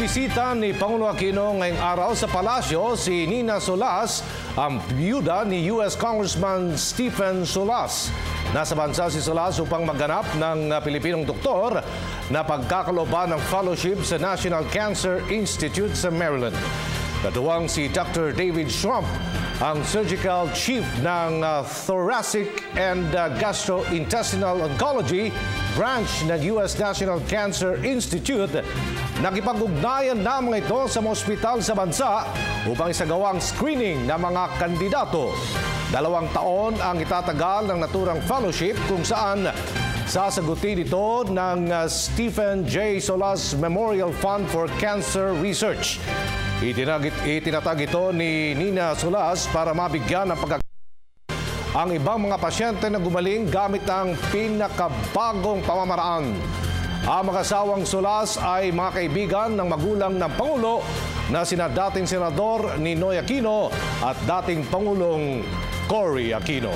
Binibisita ni Pangulo Aquino ngayong araw sa palasyo si Nina Solas, ang biyuda ni U.S. Congressman Stephen Solas. Nasa bansa si Solas upang magganap ng Pilipinong doktor na pagkakalooban ng fellowship sa National Cancer Institute sa Maryland. Katuwang si Dr. David Schrumpf, ang surgical chief ng Thoracic and Gastrointestinal Oncology branch ng U.S. National Cancer Institute. Nakipag-ugnayan lamang ito sa mga ospital sa bansa upang isagawang screening ng mga kandidato. 2 taon ang itatagal ng naturang fellowship kung saan sasagutin ito ng Stephen J. Solas Memorial Fund for Cancer Research. Itinatag ito ni Nina Solas para mabigyan ng ang ibang mga pasyente na gumaling gamit ang pinakabagong pamamaraan. Ang mag-asawang Solas ay mga kaibigan ng magulang ng Pangulo na sina dating Senador Ninoy Aquino at dating Pangulong Cory Aquino.